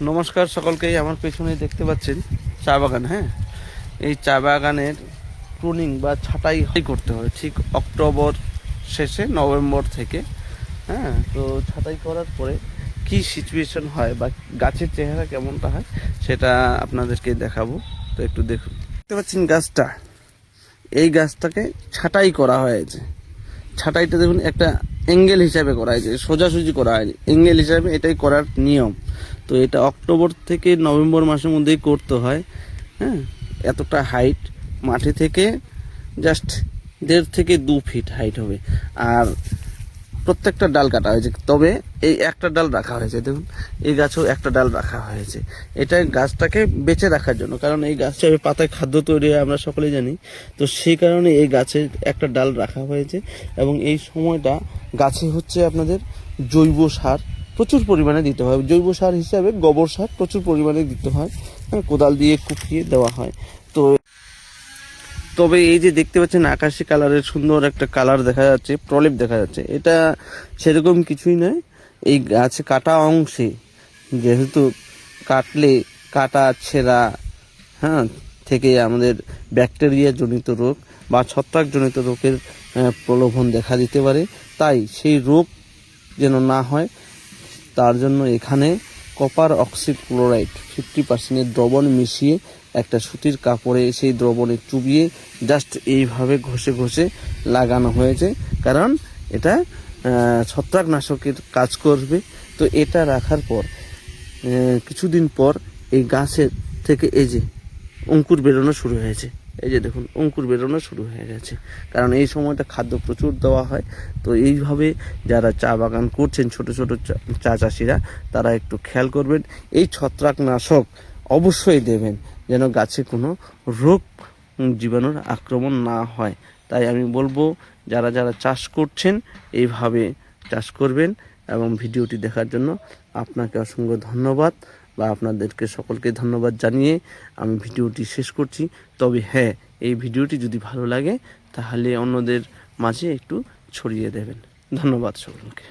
নমস্কার সকলকেই। আমার পেছনে দেখতে পাচ্ছেন চা বাগান। হ্যাঁ, এই চা বাগানের প্রুনিং বা ছাঁটাই করতে হয় ঠিক অক্টোবর শেষে নভেম্বর থেকে। হ্যাঁ, তো ছাঁটাই করার পরে কি সিচুয়েশন হয় বা গাছের চেহারা কেমনটা হয় সেটা আপনাদেরকে দেখাবো। তো একটু দেখুন। দেখতে পাচ্ছেন গাছটা, এই গাছটাকে ছাঁটাই করা হয়েছে। ছাঁটাইটা দেখুন একটা অ্যাঙ্গেল হিসাবে করা হয়েছে, সোজাসুজি করা হয়নি, অ্যাঙ্গেল হিসাবে এটাই করার নিয়ম। তো এটা অক্টোবর থেকে নভেম্বর মাসের মধ্যেই করতে হয়। হ্যাঁ, এতটা হাইট মাটি থেকে জাস্ট 1.5 থেকে 2 ফিট হাইট হবে। আর প্রত্যেকটা ডাল কাটা হয়েছে, তবে এই একটা ডাল রাখা হয়েছে। দেখুন, এই গাছেও একটা ডাল রাখা হয়েছে। এটা গাছটাকে বেঁচে রাখার জন্য, কারণ এই গাছটা পাতায় খাদ্য তৈরি হয় আমরা সকলেই জানি। তো সেই কারণে এই গাছের একটা ডাল রাখা হয়েছে। এবং এই সময়টা গাছে হচ্ছে আপনাদের জৈব সার প্রচুর পরিমাণে দিতে হয়। জৈব সার হিসাবে গোবর সার প্রচুর পরিমাণে দিতে হয়। কোদাল দিয়ে কুপিয়ে দেওয়া হয়। তো তবে এই যে দেখতে পাচ্ছেন আকাশি কালারের সুন্দর একটা কালার দেখা যাচ্ছে, প্রলেপ দেখা যাচ্ছে, এটা সেরকম কিছুই নয়। এই গাছে কাটা অংশে যেহেতু কাটলে কাটা ছেঁড়া, হ্যাঁ, থেকে আমাদের ব্যাকটেরিয়া জনিত রোগ বা ছত্রাক জনিত রোগের প্রলোভন দেখা দিতে পারে। তাই সেই রোগ যেন না হয় তার জন্য এখানে কপার অক্সিক্লোরাইড 50% দ্রবণ মিশিয়ে একটা সুতির কাপড়ে সেই দ্রবণে চুবিয়ে জাস্ট এইভাবে ঘষে ঘষে লাগানো হয়েছে, কারণ এটা ছত্রাকনাশকের কাজ করবে। তো এটা রাখার পর কিছুদিন পর এই গাছের থেকে এই যে অঙ্কুর বেরোনো শুরু হয়েছে। এই যে দেখুন, অঙ্কুর বেরোনো শুরু হয়ে গেছে, কারণ এই সময়টা খাদ্য প্রচুর দেওয়া হয়। তো এইভাবে যারা চা বাগান করছেন, ছোট ছোট চা চাষিরা, তারা একটু খেয়াল করবেন। এই ছত্রাকনাশক অবশ্যই দেবেন, যেন গাছে কোনো রোগ জীবাণুর আক্রমণ না হয়। তাই আমি বলবো, যারা যারা চাষ করছেন এইভাবে চাষ করবেন। এবং ভিডিওটি দেখার জন্য আপনাকে অসংখ্য ধন্যবাদ, বা আপনাদেরকে সকলকে ধন্যবাদ জানিয়ে আমি ভিডিওটি শেষ করছি। তবে হ্যাঁ, এই ভিডিওটি যদি ভালো লাগে তাহলে অন্যদের মাঝে একটু ছড়িয়ে দেবেন। ধন্যবাদ সকলকে।